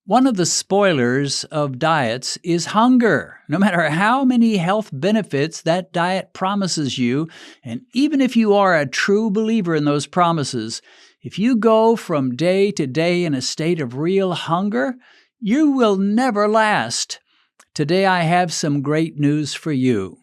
One of the spoilers of diets is hunger. No matter how many health benefits that diet promises you, and even if you are a true believer in those promises, if you go from day to day in a state of real hunger, you will never last. Today I have some great news for you.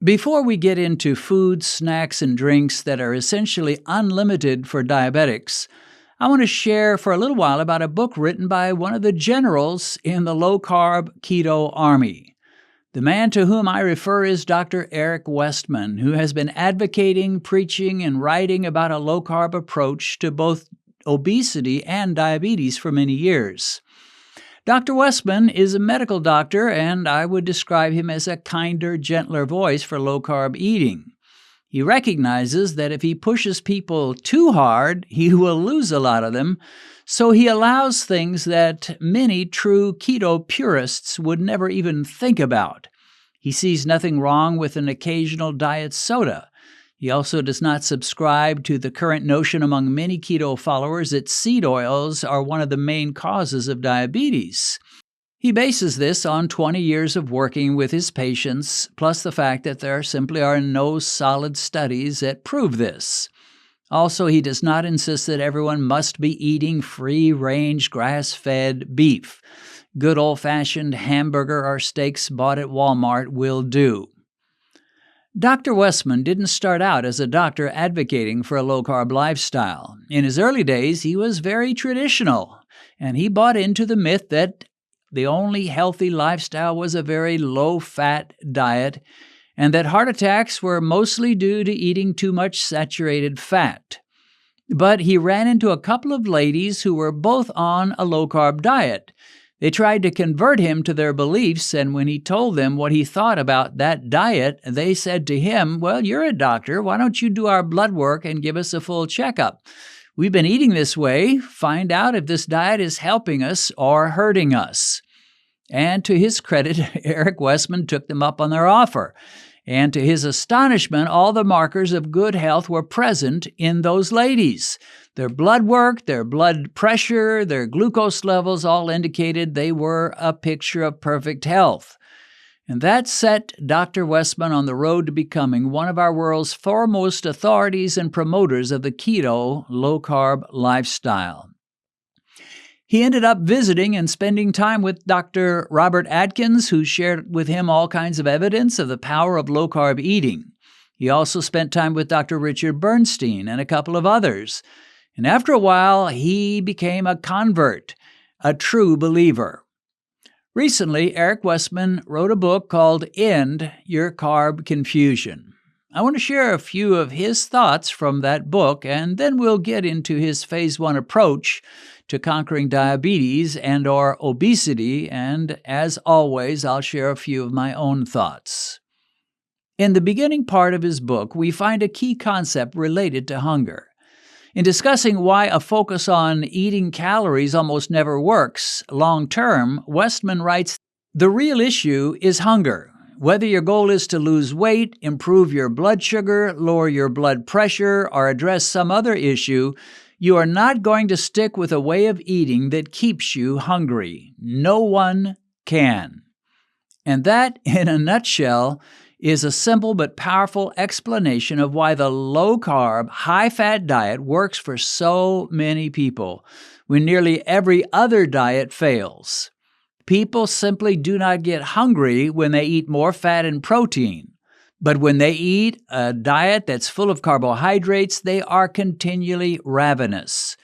Before we get into foods, snacks, and drinks that are essentially unlimited for diabetics, I want to share for a little while about a book written by one of the generals in the low-carb keto army. The man to whom I refer is Dr. Eric Westman, who has been advocating, preaching, and writing about a low-carb approach to both obesity and diabetes for many years. Dr. Westman is a medical doctor, and I would describe him as a kinder, gentler voice for low-carb eating. He recognizes that if he pushes people too hard, he will lose a lot of them, so he allows things that many true keto purists would never even think about. He sees nothing wrong with an occasional diet soda. He also does not subscribe to the current notion among many keto followers that seed oils are one of the main causes of diabetes. He bases this on 20 years of working with his patients, plus the fact that there simply are no solid studies that prove this. Also, he does not insist that everyone must be eating free-range, grass-fed beef. Good old-fashioned hamburger or steaks bought at Walmart will do. Dr. Westman didn't start out as a doctor advocating for a low-carb lifestyle. In his early days, he was very traditional, and he bought into the myth that the only healthy lifestyle was a very low-fat diet, and that heart attacks were mostly due to eating too much saturated fat. But he ran into a couple of ladies who were both on a low-carb diet. They tried to convert him to their beliefs, and when he told them what he thought about that diet, they said to him, "Well, you're a doctor. Why don't you do our blood work and give us a full checkup? We've been eating this way. Find out if this diet is helping us or hurting us." And to his credit, Eric Westman took them up on their offer. And to his astonishment, all the markers of good health were present in those ladies. Their blood work, their blood pressure, their glucose levels all indicated they were a picture of perfect health. And that set Dr. Westman on the road to becoming one of our world's foremost authorities and promoters of the keto, low-carb lifestyle. He ended up visiting and spending time with Dr. Robert Atkins, who shared with him all kinds of evidence of the power of low-carb eating. He also spent time with Dr. Richard Bernstein and a couple of others. And after a while, he became a convert, a true believer. Recently, Eric Westman wrote a book called End Your Carb Confusion. I want to share a few of his thoughts from that book, and then we'll get into his Phase 1 approach to conquering diabetes and/or obesity, and as always, I'll share a few of my own thoughts. In the beginning part of his book, we find a key concept related to hunger. In discussing why a focus on eating calories almost never works long-term, Westman writes, "The real issue is hunger. Whether your goal is to lose weight, improve your blood sugar, lower your blood pressure, or address some other issue, you are not going to stick with a way of eating that keeps you hungry. No one can." And that, in a nutshell, is a simple but powerful explanation of why the low-carb, high-fat diet works for so many people when nearly every other diet fails. People simply do not get hungry when they eat more fat and protein. But when they eat a diet that's full of carbohydrates, they are continually ravenous.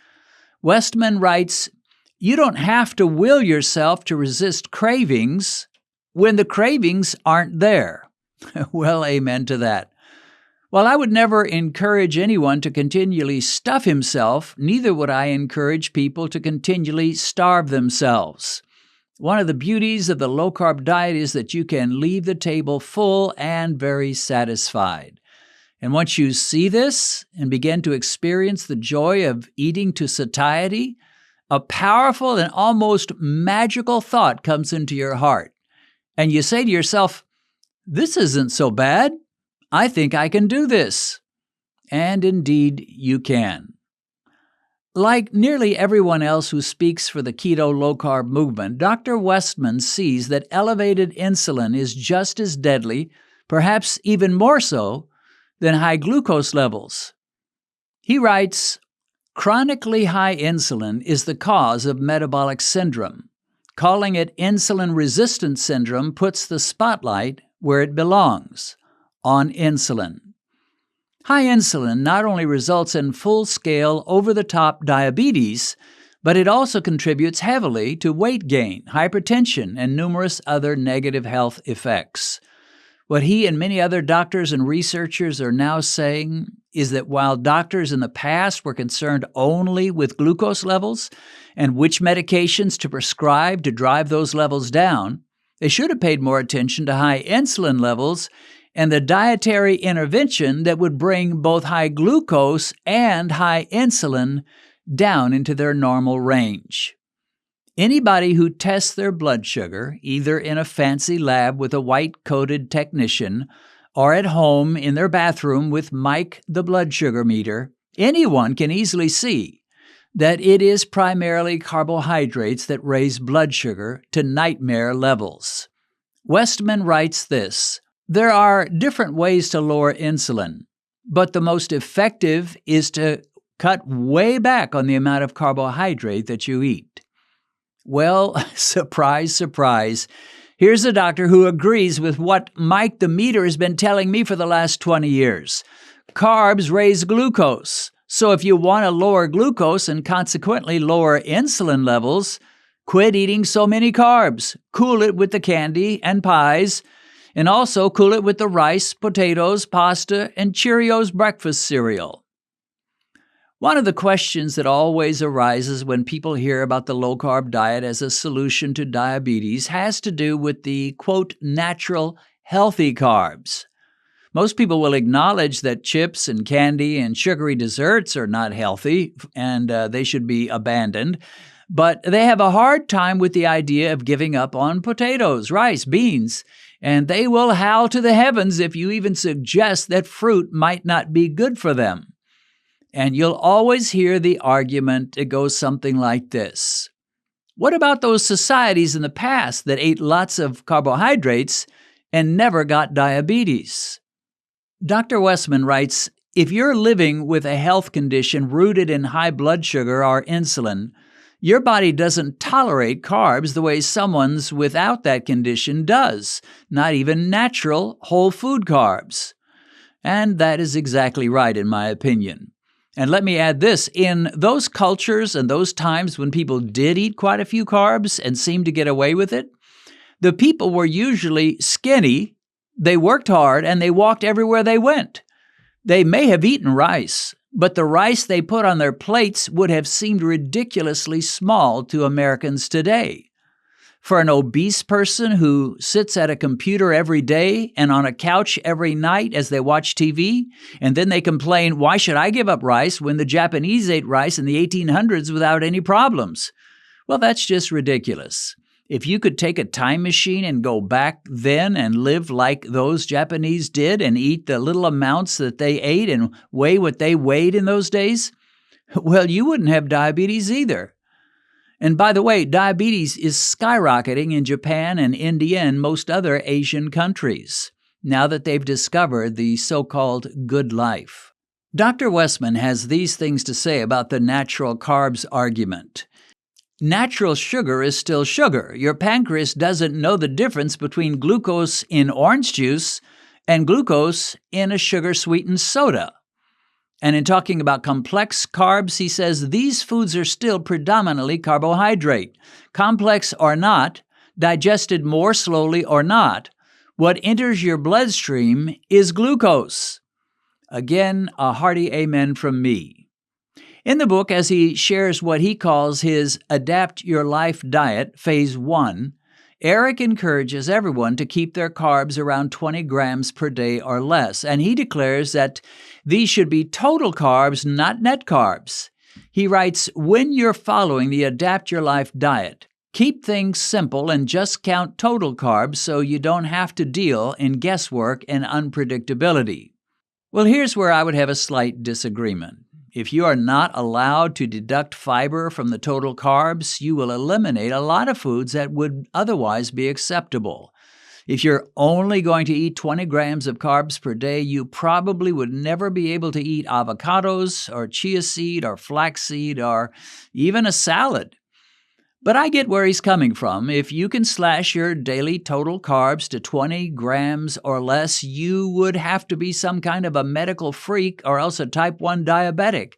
Westman writes, "You don't have to will yourself to resist cravings when the cravings aren't there." Well, amen to that. While I would never encourage anyone to continually stuff himself, neither would I encourage people to continually starve themselves. One of the beauties of the low-carb diet is that you can leave the table full and very satisfied. And once you see this and begin to experience the joy of eating to satiety, a powerful and almost magical thought comes into your heart. And you say to yourself, "This isn't so bad. I think I can do this." And indeed, you can. Like nearly everyone else who speaks for the keto low-carb movement, Dr. Westman sees that elevated insulin is just as deadly, perhaps even more so, than high glucose levels. He writes, "Chronically high insulin is the cause of metabolic syndrome. Calling it insulin-resistant syndrome puts the spotlight where it belongs, on insulin. High insulin not only results in full-scale, over-the-top diabetes, but it also contributes heavily to weight gain, hypertension, and numerous other negative health effects. What he and many other doctors and researchers are now saying is that while doctors in the past were concerned only with glucose levels and which medications to prescribe to drive those levels down, they should have paid more attention to high insulin levels and the dietary intervention that would bring both high glucose and high insulin down into their normal range. Anybody who tests their blood sugar, either in a fancy lab with a white-coated technician or at home in their bathroom with Mike the blood sugar meter, anyone can easily see that it is primarily carbohydrates that raise blood sugar to nightmare levels. Westman writes this, "There are different ways to lower insulin, but the most effective is to cut way back on the amount of carbohydrate that you eat." Well, surprise, surprise. Here's a doctor who agrees with what Mike the meter has been telling me for the last 20 years. Carbs raise glucose. So if you want to lower glucose and consequently lower insulin levels, quit eating so many carbs. Cool it with the candy and pies, and also cool it with the rice, potatoes, pasta, and Cheerios breakfast cereal. One of the questions that always arises when people hear about the low-carb diet as a solution to diabetes has to do with the, quote, natural, healthy carbs. Most people will acknowledge that chips and candy and sugary desserts are not healthy and they should be abandoned, but they have a hard time with the idea of giving up on potatoes, rice, beans, and they will howl to the heavens if you even suggest that fruit might not be good for them. And you'll always hear the argument. It goes something like this. What about those societies in the past that ate lots of carbohydrates and never got diabetes? Dr. Westman writes, "If you're living with a health condition rooted in high blood sugar or insulin, your body doesn't tolerate carbs the way someone's without that condition does, not even natural whole food carbs." And that is exactly right, in my opinion. And let me add this, in those cultures and those times when people did eat quite a few carbs and seemed to get away with it, the people were usually skinny, they worked hard, and they walked everywhere they went. They may have eaten rice, but the rice they put on their plates would have seemed ridiculously small to Americans today. For an obese person who sits at a computer every day and on a couch every night as they watch TV, and then they complain, "Why should I give up rice when the Japanese ate rice in the 1800s without any problems?" Well, that's just ridiculous. If you could take a time machine and go back then and live like those Japanese did and eat the little amounts that they ate and weigh what they weighed in those days, well, you wouldn't have diabetes either. And by the way, diabetes is skyrocketing in Japan and India and most other Asian countries, now that they've discovered the so-called good life. Dr. Westman has these things to say about the natural carbs argument. Natural sugar is still sugar. Your pancreas doesn't know the difference between glucose in orange juice and glucose in a sugar-sweetened soda. And in talking about complex carbs, he says these foods are still predominantly carbohydrate. Complex or not, digested more slowly or not, what enters your bloodstream is glucose. Again, a hearty amen from me. In the book, as he shares what he calls his Adapt Your Life Diet, Phase 1, Eric encourages everyone to keep their carbs around 20 grams per day or less, and he declares that these should be total carbs, not net carbs. He writes, "When you're following the Adapt Your Life diet, Keep things simple and just count total carbs so you don't have to deal in guesswork and unpredictability. Well, here's where I would have a slight disagreement. If you are not allowed to deduct fiber from the total carbs, you will eliminate a lot of foods that would otherwise be acceptable. If you're only going to eat 20 grams of carbs per day, you probably would never be able to eat avocados or chia seed or flaxseed or even a salad. But I get where he's coming from. If you can slash your daily total carbs to 20 grams or less, you would have to be some kind of a medical freak or else a type 1 diabetic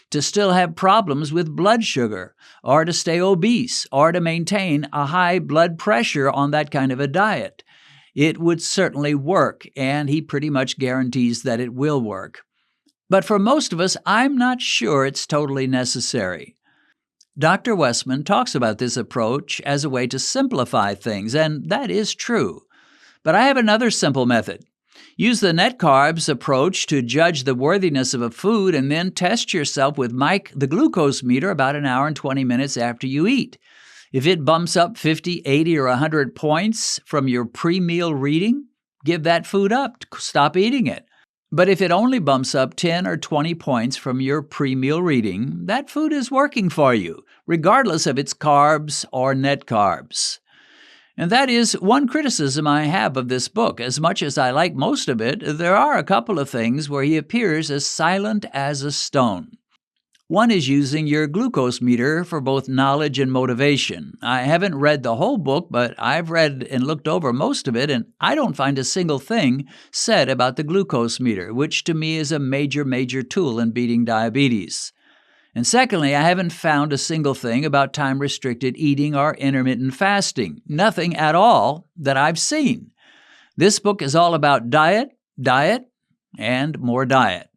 to still have problems with blood sugar or to stay obese or to maintain a high blood pressure on that kind of a diet. It would certainly work, and he pretty much guarantees that it will work. But for most of us, I'm not sure it's totally necessary. Dr. Westman talks about this approach as a way to simplify things, and that is true. But I have another simple method. Use the net carbs approach to judge the worthiness of a food and then test yourself with Mike, the glucose meter, about an hour and 20 minutes after you eat. If it bumps up 50, 80, or 100 points from your pre-meal reading, give that food up. Stop eating it. But if it only bumps up 10 or 20 points from your pre-meal reading, that food is working for you, regardless of its carbs or net carbs. And that is one criticism I have of this book. As much as I like most of it, there are a couple of things where he appears as silent as a stone. One is using your glucose meter for both knowledge and motivation. I haven't read the whole book, but I've read and looked over most of it, and I don't find a single thing said about the glucose meter, which to me is a major tool in beating diabetes. And secondly, I haven't found a single thing about time-restricted eating or intermittent fasting. Nothing at all that I've seen. This book is all about diet, and more diet.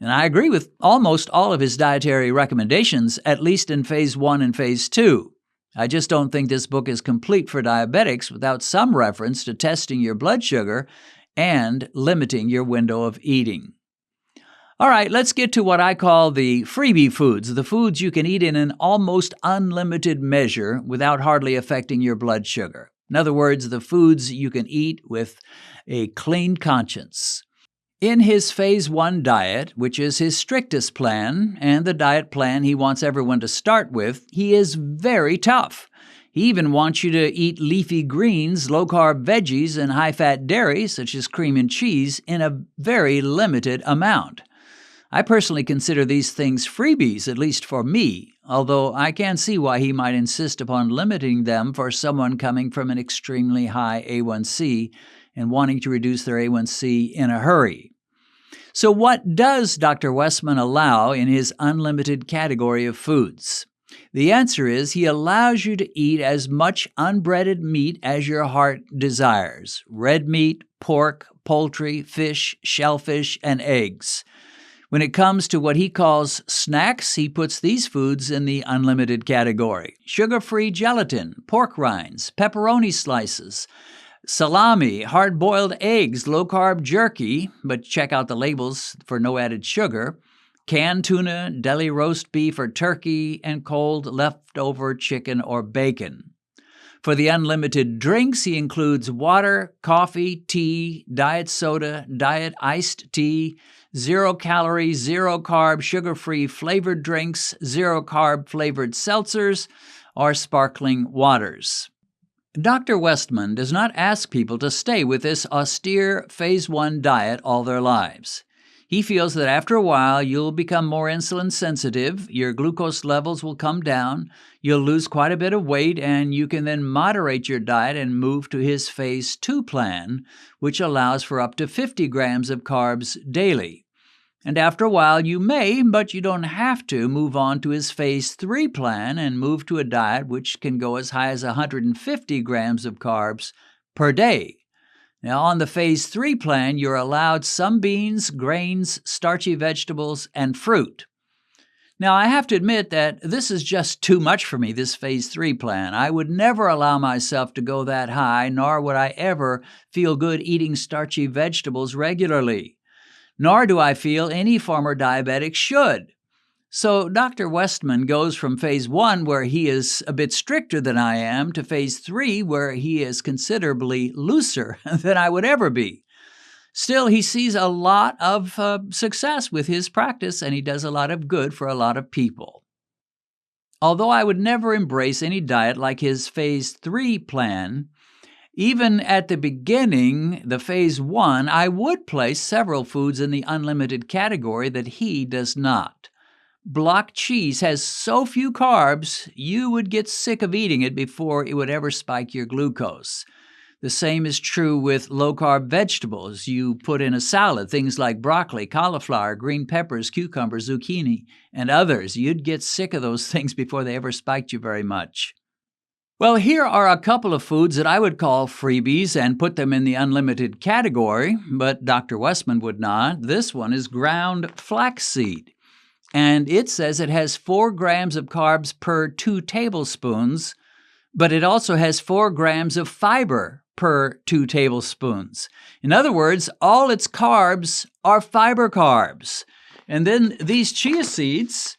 And I agree with almost all of his dietary recommendations, at least in Phase 1 and Phase 2. I just don't think this book is complete for diabetics without some reference to testing your blood sugar and limiting your window of eating. All right, let's get to what I call the freebie foods, the foods you can eat in an almost unlimited measure without hardly affecting your blood sugar. In other words, the foods you can eat with a clean conscience. In his Phase 1 diet, which is his strictest plan, and the diet plan he wants everyone to start with, he is very tough. He even wants you to eat leafy greens, low-carb veggies, and high-fat dairy, such as cream and cheese, in a very limited amount. I personally consider these things freebies, at least for me, although I can see why he might insist upon limiting them for someone coming from an extremely high A1C and wanting to reduce their A1C in a hurry. So what does Dr. Westman allow in his unlimited category of foods? The answer is he allows you to eat as much unbreaded meat as your heart desires: red meat, pork, poultry, fish, shellfish, and eggs. When it comes to what he calls snacks, he puts these foods in the unlimited category: sugar-free gelatin, pork rinds, pepperoni slices, salami, hard-boiled eggs, low-carb jerky, but check out the labels for no added sugar, canned tuna, deli roast beef or turkey, and cold leftover chicken or bacon. For the unlimited drinks, he includes water, coffee, tea, diet soda, diet iced tea, zero-calorie, zero-carb, sugar-free flavored drinks, zero-carb flavored seltzers, or sparkling waters. Dr. Westman does not ask people to stay with this austere Phase 1 diet all their lives. He feels that after a while, you'll become more insulin sensitive, your glucose levels will come down, you'll lose quite a bit of weight, and you can then moderate your diet and move to his Phase 2 plan, which allows for up to 50 grams of carbs daily. And after a while, you may, but you don't have to, move on to his Phase 3 plan and move to a diet which can go as high as 150 grams of carbs per day. Now, on the Phase 3 plan, you're allowed some beans, grains, starchy vegetables, and fruit. Now, I have to admit that this is just too much for me, this Phase 3 plan. I would never allow myself to go that high, nor would I ever feel good eating starchy vegetables regularly. Nor do I feel any former diabetic should. So Dr. Westman goes from phase 1, where he is a bit stricter than I am, to phase 3, where he is considerably looser than I would ever be. Still, he sees a lot of success with his practice, and he does a lot of good for a lot of people. Although I would never embrace any diet like his phase 3 plan, even at the beginning, the phase 1, I would place several foods in the unlimited category that he does not. Block cheese has so few carbs, you would get sick of eating it before it would ever spike your glucose. The same is true with low-carb vegetables you put in a salad, things like broccoli, cauliflower, green peppers, cucumbers, zucchini, and others. You'd get sick of those things before they ever spiked you very much. Well, here are a couple of foods that I would call freebies and put them in the unlimited category, but Dr. Westman would not. This one is ground flaxseed, and it says it has 4 grams of carbs per 2 tablespoons, but it also has 4 grams of fiber per 2 tablespoons. In other words, all its carbs are fiber carbs. And then these chia seeds,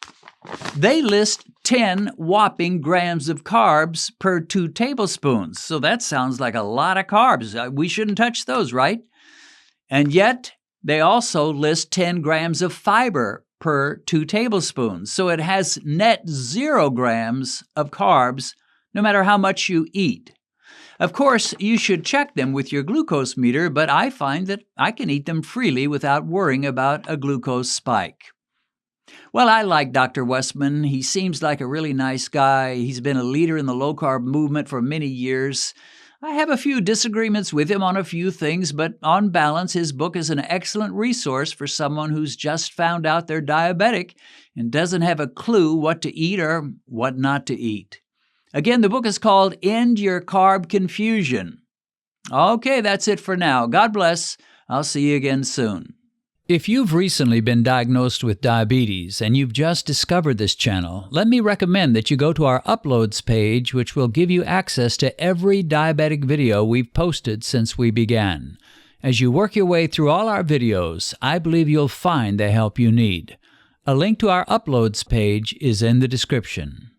they list 10 whopping grams of carbs per 2 tablespoons. So that sounds like a lot of carbs. We shouldn't touch those, right? And yet, they also list 10 grams of fiber per 2 tablespoons. So it has net 0 grams of carbs no matter how much you eat. Of course, you should check them with your glucose meter, but I find that I can eat them freely without worrying about a glucose spike. Well, I like Dr. Westman. He seems like a really nice guy. He's been a leader in the low-carb movement for many years. I have a few disagreements with him on a few things, but on balance, his book is an excellent resource for someone who's just found out they're diabetic and doesn't have a clue what to eat or what not to eat. Again, the book is called End Your Carb Confusion. Okay, that's it for now. God bless. I'll see you again soon. If you've recently been diagnosed with diabetes and you've just discovered this channel, let me recommend that you go to our Uploads page, which will give you access to every diabetic video we've posted since we began. As you work your way through all our videos, I believe you'll find the help you need. A link to our Uploads page is in the description.